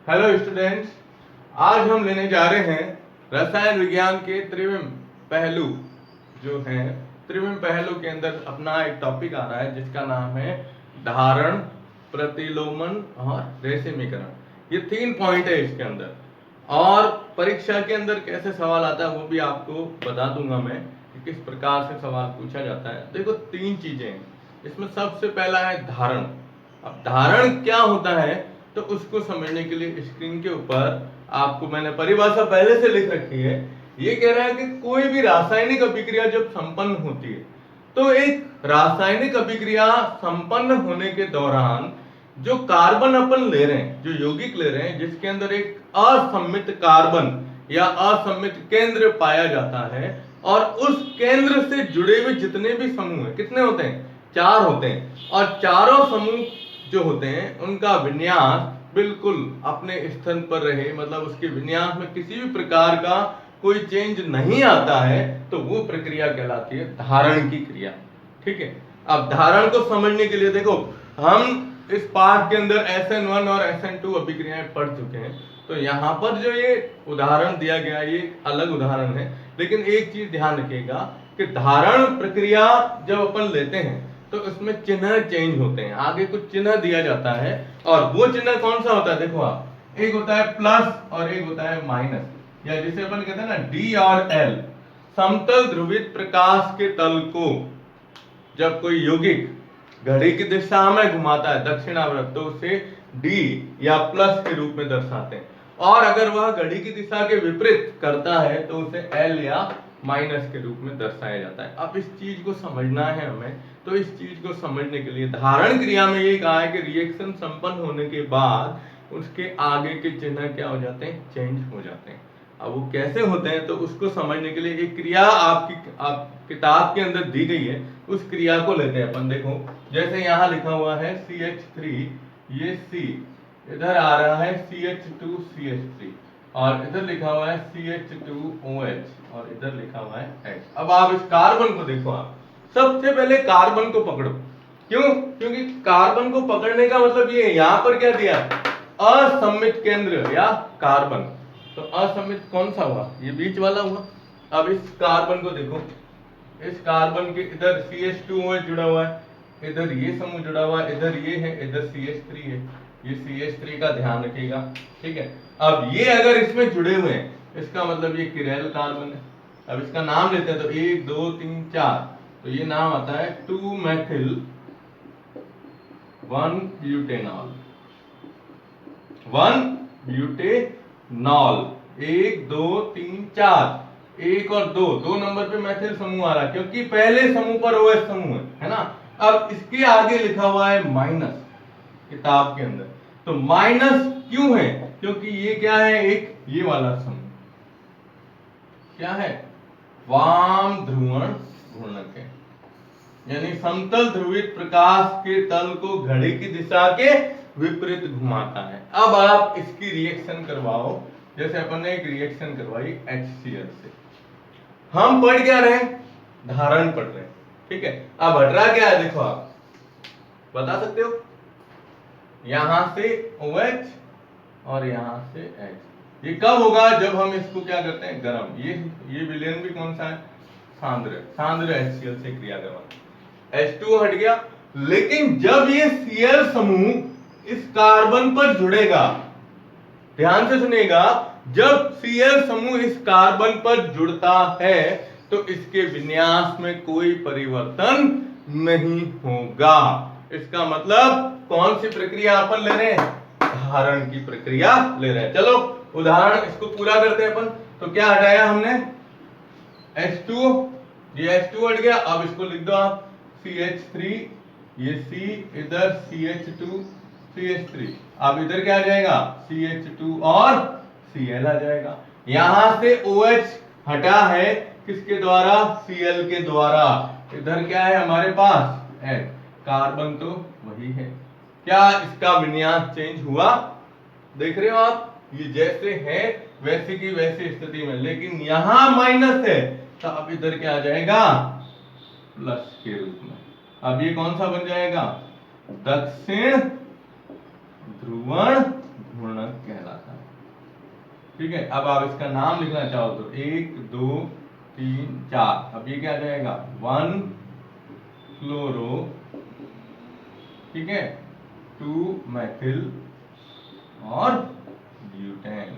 Hello students, आज हम लेने जा रहे हैं रसायन विज्ञान के त्रिविम पहलू जो हैं। त्रिविम पहलू के अंदर अपना एक टॉपिक आ रहा है जिसका नाम है धारण, प्रतिलोमन और रेशमीकरण। ये 3 पॉइंट है इसके अंदर, और परीक्षा के अंदर कैसे सवाल आता है वो भी आपको बता दूंगा मैं कि किस प्रकार से सवाल पूछा जाता है। देखो 3 चीजें हैं इसमें। सबसे पहला है धारण। अब धारण क्या होता है तो उसको समझने के लिए स्क्रीन के ऊपर आपको मैंने परिभाषा पहले से लिख रखी है। ये कह रहा है कि कोई भी रासायनिक अभिक्रिया जब संपन्न होती है तो एक रासायनिक अभिक्रिया संपन्न होने के दौरान जो कार्बन अपन ले रहे हैं, जो यौगिक ले रहे हैं, जिसके अंदर एक असम्मित कार्बन या असम्मित केंद्र पाया जाता है, और उस केंद्र से जुड़े हुए जितने भी समूह हैं, कितने होते हैं? 4 होते हैं। और चारों समूह जो होते हैं उनका विन्यास बिल्कुल अपने स्थान पर रहे, मतलब उसके विन्यास में किसी भी प्रकार का कोई चेंज नहीं आता है, तो वो प्रक्रिया कहलाती है धारण की क्रिया। ठीक है। अब धारण को समझने के लिए देखो, हम इस पाठ के अंदर SN1 और SN2 अभिक्रियाएं पढ़ चुके हैं। तो यहाँ पर जो ये उदाहरण दिया गया ये अलग उदाहरण है, लेकिन एक चीज ध्यान रखिएगा कि धारण प्रक्रिया जब अपन लेते हैं तो उसमें चिन्ह चेंज होते हैं। आगे कुछ चिन्ह दिया जाता है, और वो चिन्ह कौन सा होता है? देखो आप, एक होता है प्लस और एक होता है माइनस, या जिसे अपन कहते हैं ना D और L। समतल ध्रुवित प्रकाश के तल को जब कोई यौगिक घड़ी की दिशा में घुमाता है दक्षिणावर्त, तो उसे D या प्लस के रूप में दर्शाते हैं, और अगर वह घड़ी की दिशा के विपरीत करता है तो उसे L या माइनस के रूप में दर्शाया जाता है। अब इस चीज को समझना है हमें, तो इस चीज को समझने के लिए धारण क्रिया में ये कहा है कि रिएक्शन संपन्न होने के बाद उसके आगे के चिन्ह क्या हो जाते हैं? चेंज हो जाते हैं। अब वो कैसे होते हैं तो उसको समझने के लिए एक क्रिया आप किताब के अंदर दी गई है, उस क्रिया को लेते हैं अपन। देखो जैसे यहाँ लिखा हुआ है CH3, ये C इधर आ रहा है CH2CH3, और इधर लिखा हुआ है CH2OH, और इधर लिखा हुआ है H। अब आप इस कार्बन को देखो, आप सबसे पहले कार्बन को पकड़ो। क्यों? क्योंकि कार्बन को पकड़ने का मतलब ये है, यहां पर क्या दिया? असम्मित केंद्र या कार्बन। तो असम्मित कौन सा हुआ? ये बीच वाला हुआ। अब इस कार्बन को देखो, इस कार्बन के इधर CH2OH जुड़ा हुआ है, इधर ये समूह जुड़ा हुआ है, इधर ये है, इधर CH3 है। ये CH3 का ध्यान रखिएगा। ठीक है। अब ये अगर इसमें जुड़े हुए हैं, इसका मतलब ये किरैल कार्बन है। अब इसका नाम लेते हैं तो 1 2 3 4, तो ये नाम आता है 2 मेथिल 1 ब्यूटेनॉल। 1 ब्यूटेनॉल, 1 2 3 4, 1 और 2, 2 नंबर पे मैथिल समूह आ रहा है क्योंकि पहले समूह पर OH समूह है ना। अब इसके आगे लिखा हुआ है माइनस किताब के अंदर। तो माइनस क्यों है? क्योंकि ये क्या है? एक ये वाला समूह क्या है? वाम ध्रुवण घूर्णक है, यानी समतल ध्रुवित प्रकाश के तल को घड़ी की दिशा के विपरीत घुमाता है। अब आप इसकी रिएक्शन करवाओ, जैसे अपन ने एक रिएक्शन करवाई HCl से। हम पढ़ क्या रहे? धारण पढ़ रहे। ठीक है। अब हट रहा क्या है? देखो आप बता सकते हो, यहां से OH और यहां से H। ये कब होगा? जब हम इसको क्या करते हैं? गर्म। ये विलयन भी कौन सा है? सांद्र HCl से क्रिया करवाते हैं। H2 हट गया, लेकिन जब ये Cl समूह इस कार्बन पर जुड़ेगा, ध्यान से सुनिएगा, जब Cl समूह इस कार्बन पर जुड़ता है तो इसके विन्यास में कोई परिवर्तन नहीं होगा। इसका मतलब कौन सी प्रक्रिया अपन ले रहे हैं? धारण की प्रक्रिया ले रहे हैं। चलो उदाहरण इसको पूरा करते हैं अपन। तो क्या हटाया हमने? H2, ये H2 हट गया। अब इसको लिख दो आप CH3, ये C, इधर CH2 CH3। अब इधर क्या आ जाएगा? CH2 और Cl आ जाएगा। यहां से OH हटा है किसके द्वारा? Cl के द्वारा। इधर क्या है हमारे पास? H। कार्बन तो वही है। क्या इसका विन्यास चेंज हुआ? देख रहे हो आप, ये जैसे है वैसे की वैसी स्थिति में, लेकिन यहां माइनस है तो अब इधर क्या आ जाएगा? प्लस के रूप में। अब ये कौन सा बन जाएगा? दक्षिण ध्रुवण घूर्णक कहलाता है। ठीक है, अब आप इसका नाम लिखना चाहो तो 1 2 3 4, अब ये क्या जाएगा 1 फ्लोरो, ठीक है, 2 मैथिल और ब्यूटेन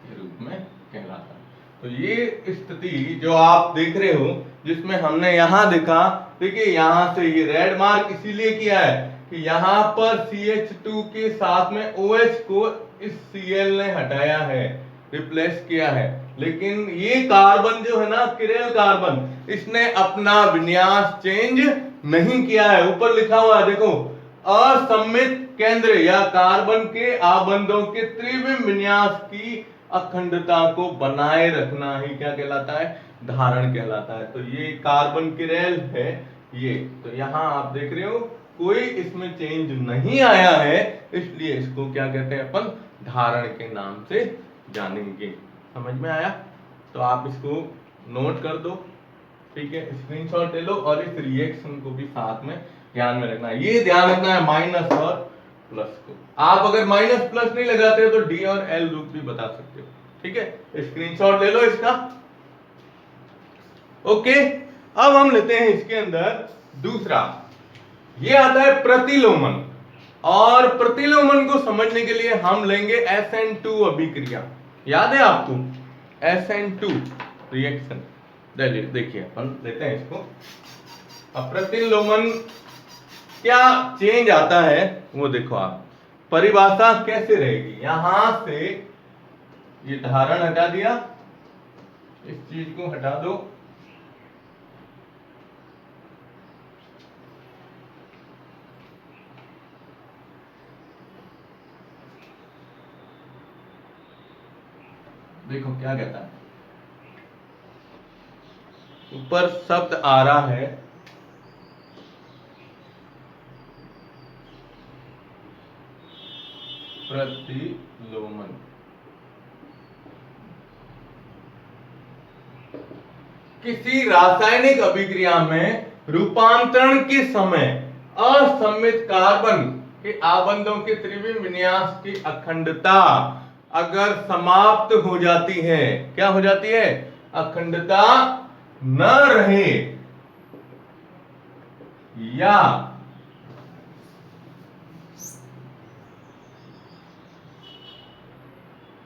के रूप में कहलाता है। तो ये स्थिति जो आप देख रहे हो, जिसमें हमने यहां देखा, देखिए यहां से ये रेड मार्क इसीलिए किया है कि यहां पर CH2 के साथ में OH को इस Cl ने हटाया है, रिप्लेस किया है। लेकिन ये कार्बन जो है ना, किरेल कार्बन, इसने अपना विन्यास चेंज नहीं किया है। ऊपर लिखा हुआ है देखो, असममित केंद्र या कार्बन के आबंधों के त्रिविम विन्यास की अखंडता को बनाए रखना ही क्या कहलाता है, धारण कहलाता है। तो ये कार्बन किरेल है ये। तो यहां आप देख रहे हो कोई इसमें चेंज नहीं आया है, इसलिए इसको क्या कहते हैं अपन, धारण के नाम से जानेंगे। समझ में आया? तो आप इसको नोट कर दो, ठीक है, स्क्रीनशॉट ले लो और इस रिएक्शन को भी साथ में ध्यान में रखना है। ये ध्यान रखना है माइनस और प्लस को। आप अगर माइनस प्लस नहीं लगाते हो तो डी और एल रूप भी बता सकते हो। ठीक है, स्क्रीनशॉट ले लो इसका। ओके, अब हम लेते हैं इसके अंदर दूसरा, ये आता है प्रतिलोमन। और प्रतिलोमन को समझने के लिए हम लेंगे SN2 अभिक्रिया। याद है आपको SN2 रिएक्शन? देखिए अपन लेते हैं इसको। अब प्रतिलोमन क्या चेंज आता है वो देखो आप, परिभाषा कैसे रहेगी। यहां से ये धारण हटा दिया, इस चीज को हटा दो, देखो क्या कहता है, ऊपर शब्द आ रहा है प्रतिलोमन। किसी रासायनिक अभिक्रिया में रूपांतरण के समय असममित कार्बन के आबंधों के त्रिविम विन्यास की अखंडता अगर समाप्त हो जाती है, क्या हो जाती है, अखंडता न रहे, या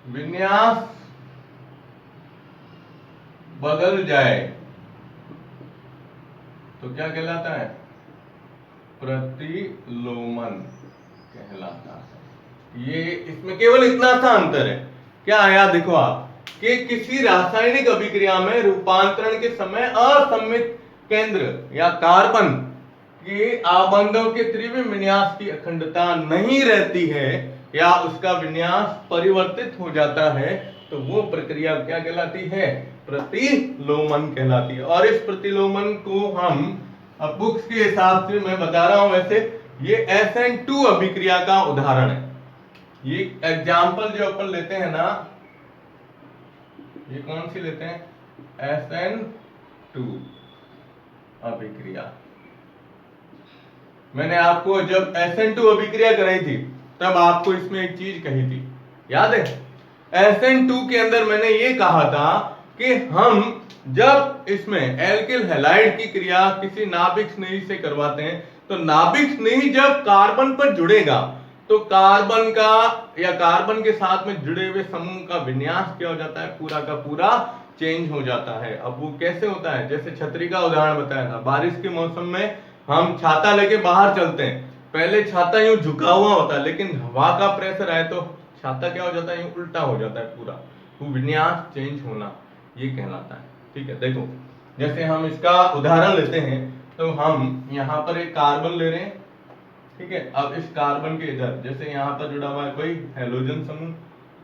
विन्यास बदल जाए, तो क्या कहलाता है, प्रतिलोमन कहलाता है। ये इसमें केवल इतना सा अंतर है, क्या आया देखो आप, कि किसी रासायनिक अभिक्रिया में रूपांतरण के समय असममित केंद्र या कार्बन के आबंधों के त्रिविम विन्यास की अखंडता नहीं रहती है या उसका विन्यास परिवर्तित हो जाता है, तो वो प्रक्रिया क्या कहलाती है, प्रतिलोमन कहलाती है। और इस प्रतिलोमन को हम अब बुक्स के हिसाब से मैं बता रहा हूं, वैसे ये SN2 अभिक्रिया का उदाहरण है। ये एग्जाम्पल जो अपन लेते हैं ना, ये कौन सी लेते हैं, SN2 अभिक्रिया। मैंने आपको जब SN2 अभिक्रिया कराई थी तब आपको इसमें एक चीज कही थी, याद है? SN2 के अंदर मैंने ये कहा था कि हम जब इसमें एल्किल हैलाइड की क्रिया किसी नाभिक स्नेही से करवाते हैं, तो नाभिक स्नेही जब कार्बन पर जुड़ेगा तो कार्बन का या कार्बन के साथ में जुड़े हुए समूह का विन्यास क्या हो जाता है, पूरा का पूरा चेंज हो जाता है। अब वो कैसे होता है, जैसे छतरी का उदाहरण बताया था, बारिश के मौसम में हम छाता लेके बाहर चलते हैं, पहले छाता यूं झुका हुआ होता है, लेकिन हवा का प्रेशर आए तो छाता क्या हो जाता है, यूं उल्टा हो जाता है पूरा, वो विन्यास चेंज होना, ये कहलाता है। ठीक है, देखो जैसे हम इसका उदाहरण लेते हैं, तो हम यहाँ पर एक कार्बन ले रहे हैं, ठीक है। अब इस कार्बन के इधर जैसे यहाँ पर जुड़ा हुआ है कोई हेलोजन समूह,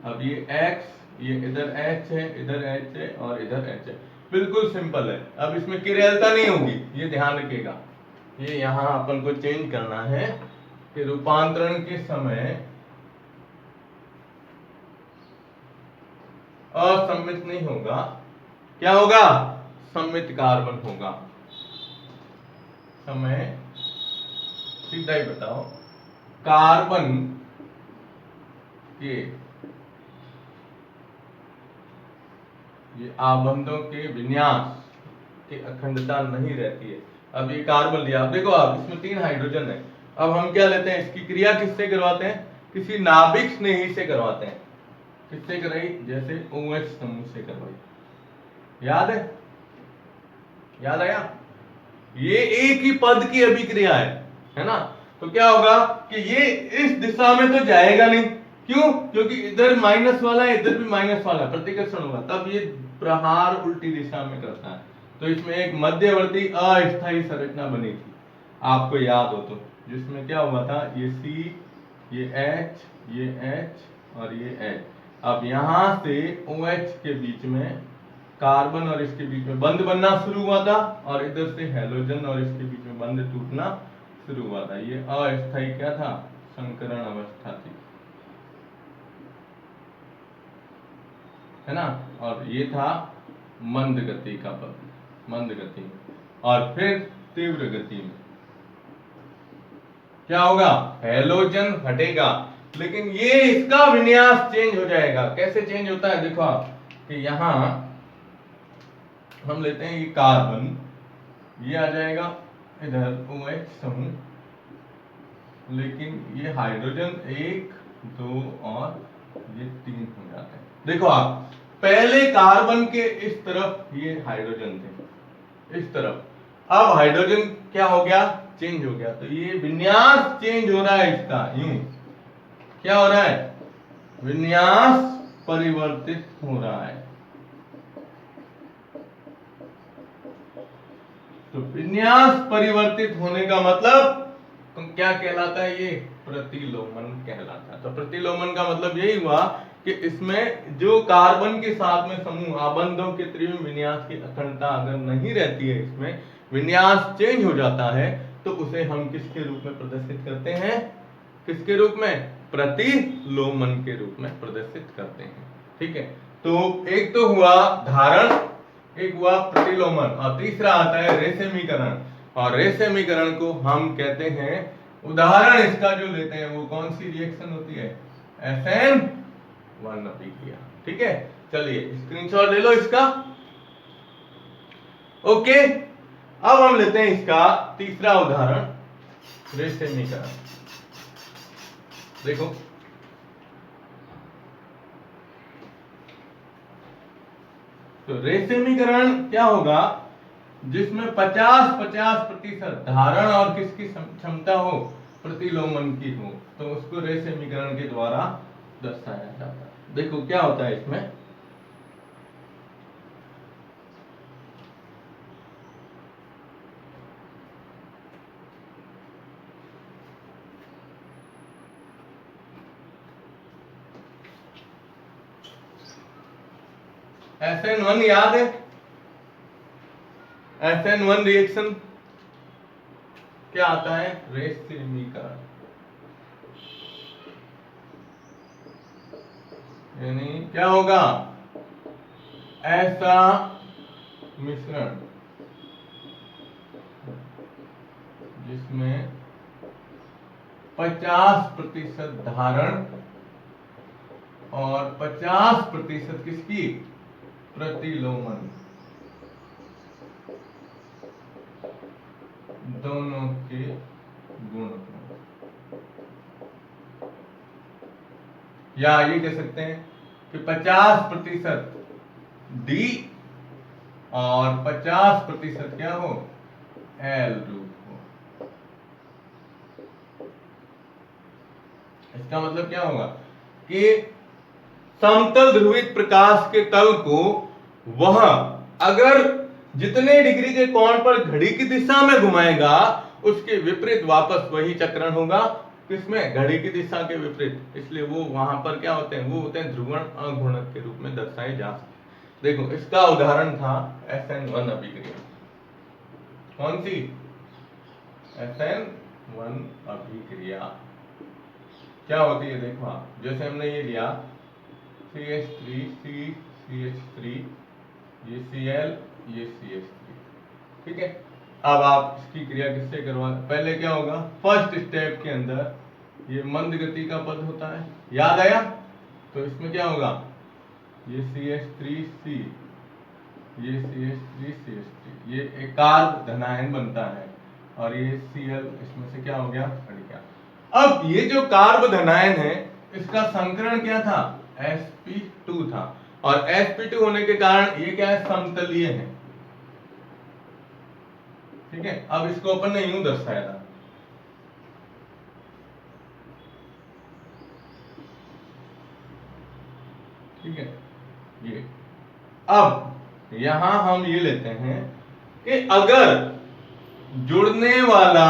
अब ये X, ये इधर H है, इधर H है और इधर H है, बिल्कुल सिंपल है। अब इसमें किरेलता नहीं होगी, ये ध्यान रखिएगा। ये यहाँ अपन को चेंज करना है कि रूपांतरण के समय असममित नहीं होगा, क्या होगा, सममित कार्बन होगा। समय सीधा ही बताओ, कार्बन के ये आबंधों के विन्यास की अखंडता नहीं रहती है। अब ये कार्बन लिया, आप देखो आप इसमें 3 हाइड्रोजन है। अब हम क्या लेते हैं, इसकी क्रिया किससे करवाते हैं, किसी नाभिक स्नेही से करवाते हैं। किससे कराई, जैसे OH समूह से करवाई। याद है, याद आया, ये एक ही पद की अभिक्रिया है ना। तो क्या होगा कि ये इस दिशा में तो जाएगा नहीं, क्यों, क्योंकि इधर माइनस वाला है, इधर भी माइनस वाला है, प्रतिकर्षण होगा, तब ये प्रहार उल्टी दिशा में करता है। तो इसमें एक मध्यवर्ती अस्थायी संरचना बनी थी, आपको याद हो तो, जिसमें क्या हुआ था, ये C, ये H, ये H और ये H। अब यहां से OH के बीच में कार्बन और इसके बीच में बंध बनना शुरू हुआ था, और इधर से हैलोजन और इसके बीच में बंध टूटना शुरू हुआ था। ये अस्थायी क्या था, संकरण अवस्था थी, है ना। और ये था मंद गति का पद, मंद गति में। और फिर तीव्र गति में क्या होगा, हैलोजन हटेगा, लेकिन ये इसका विन्यास चेंज हो जाएगा। कैसे चेंज होता है, देखो आप कि यहां हम लेते हैं ये कार्बन, ये आ जाएगा इधर OH समूह, लेकिन ये हाइड्रोजन 1 2 और ये 3 हो जाते हैं। देखो आप, पहले कार्बन के इस तरफ ये हाइड्रोजन थे, इस तरफ, अब हाइड्रोजन क्या हो गया, चेंज हो गया। तो ये विन्यास चेंज हो रहा है इसका, यूं क्या हो रहा है, विन्यास परिवर्तित हो रहा है। तो विन्यास परिवर्तित होने का मतलब तो क्या कहलाता है, ये प्रतिलोमन कहलाता है। तो प्रतिलोमन का मतलब यही हुआ कि इसमें जो कार्बन के साथ में समूह आबंधों के त्रिविम विन्यास की अखंडता अगर नहीं रहती है, इसमें विन्यास चेंज हो जाता है, तो उसे हम किसके रूप में प्रदर्शित करते हैं, किसके रूप में, प्रतिलोमन के रूप में प्रदर्शित करते हैं। ठीक है, तो एक तो हुआ धारण, एक हुआ प्रतिलोमन, और तीसरा आता है रेशमीकरण। और रेशमीकरण को हम कहते हैं, उदाहरण इसका जो लेते हैं वो कौन सी रिएक्शन होती है, SN1 अभिक्रिया। ठीक है, चलिए स्क्रीनशॉट ले लो इसका। ओके, अब हम लेते हैं इसका तीसरा उदाहरण, रेशमीकरण। देखो तो रेशमीकरण क्या होगा, जिसमें 50-50% धारण और किसकी क्षमता हो, प्रतिलोमन की हो, तो उसको रेशमीकरण के द्वारा दर्शाया जाता है। देखो क्या होता है इसमें, SN1 याद है, SN1 रिएक्शन क्या आता है, रेशमीकरण, यानी क्या होगा, ऐसा मिश्रण जिसमें 50% धारण और 50% किसकी, प्रतिलोमन, दोनों के गुण हो। या ये कह सकते हैं कि 50% D और 50% क्या हो, L रूप हो। इसका मतलब क्या होगा कि समतल ध्रुवित प्रकाश के तल को वह अगर जितने डिग्री के कोण पर घड़ी की दिशा में घुमाएगा, उसके विपरीत वापस वही चक्रण होगा, किसमें, घड़ी की दिशा के विपरीत। इसलिए वो वहां पर क्या होते हैं, वो होते हैं ध्रुवण अघूर्णक के रूप में दर्शाए जा सकते। देखो इसका उदाहरण था SN1 अभिक्रिया। कौन सी, SN1 अभिक्रिया क्या होती है, देखो आप, जैसे हमने ये लिया CH3 CH3, ये Cl, ये CH3। ठीक है, अब आप इसकी क्रिया किससे करवा, पहले क्या होगा, फर्स्ट स्टेप के अंदर ये मंद गति का पद होता है, याद आया, तो इसमें क्या होगा, ये CH3C, ये CH3CH3, ये एक कार्ब धनायन बनता है और ये Cl इसमें से क्या हो गया, हट गया। अब ये जो कार्ब धनायन है इसका संकरण क्या था, sp2 था, और sp2 होने के कारण ये क्या है, समतलीय है। ठीक है, अब इसको अपन ने यूं दर्शाया था, ठीक है ये। अब यहां हम ये लेते हैं कि अगर जुड़ने वाला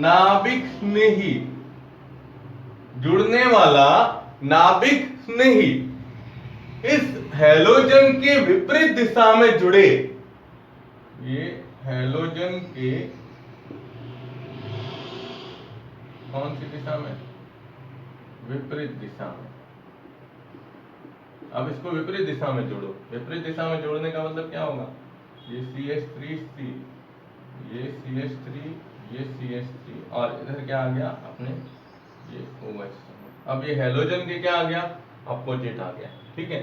नाभिक स्नेही, जुड़ने वाला नाभिक स्नेही इस हैलोजन के विपरीत दिशा में जुड़े, ये हैलोजन के कौन सी दिशा में, विपरीत दिशा में। अब इसको विपरीत दिशा में जोड़ो, विपरीत दिशा में जोड़ने का मतलब क्या होगा, ये CH3C, ये CH3, ये CH3 और इधर क्या आ गया अपने ये OH। अब ये हैलोजन के क्या आ गया, अपोजिट आ गया। ठीक है,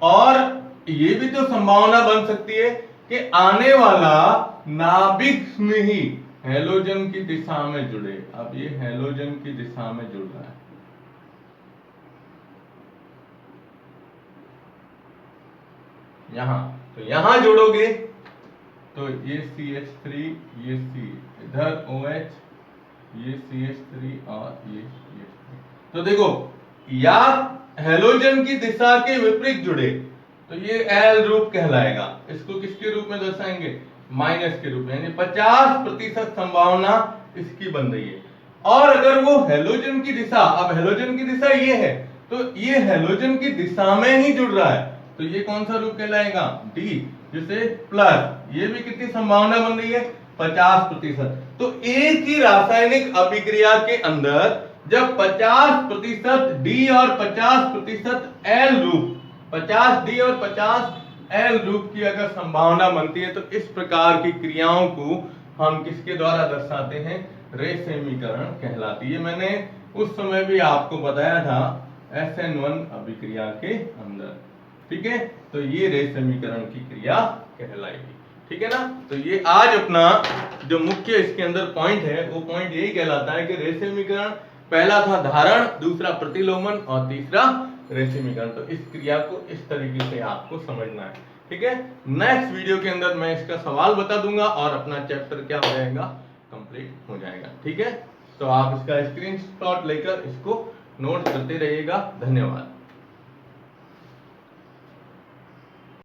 और ये भी तो संभावना बन सकती है कि आने वाला नाभिक स्नेही हैलोजन की दिशा में जुड़े। अब ये हैलोजन की दिशा में जुड़ रहा है, यहां तो यहां जोड़ोगे तो ये CH3, ये C, इधर OH, ये CH3 और ये CH3। तो देखो, या हैलोजन की दिशा के विपरीत जुड़े तो ये एल रूप कहलाएगा। इसको किसके रूप में दर्शाएंगे, माइनस के रूप में, यानी 50% संभावना इसकी बन रही है। और अगर वो हैलोजन की दिशा, अब हैलोजन की दिशा ये है तो ये हैलोजन की दिशा में ही जुड़ रहा है, तो ये कौन सा रूप कहलाएगा, डी, जिसे प्लस, ये भी कितनी संभावना बन रही है, 50%। तो एक ही रासायनिक अभिक्रिया के अंदर जब 50% डी और 50% एल रूप, 50 डी और 50 एल रूप की अगर संभावना बनती है तो इस प्रकार की क्रियाओं को हम किसके द्वारा दर्शाते हैं, रे समीकरण कहलाती है। मैंने उस समय भी आपको बताया था SN1 अभिक्रिया के अंदर। ठीक है, तो ये रे समीकरण की क्रिया कहलाएगी। ठीक है ना, तो ये आज अपना जो मुख्य इसके अंदर पॉइंट है वो पॉइंट यही कहलाता है कि रे समीकरण, पहला था धारण, दूसरा प्रतिलोमन और तीसरा रे समीकरण। तो इस क्रिया को इस तरीके से आपको समझना है। ठीक है, नेक्स्ट वीडियो के अंदर मैं इसका सवाल बता दूंगा और अपना चैप्टर क्या हो जाएगा, कंप्लीट हो जाएगा। ठीक है, तो आप इसका स्क्रीनशॉट लेकर इसको नोट करते रहिएगा। धन्यवाद।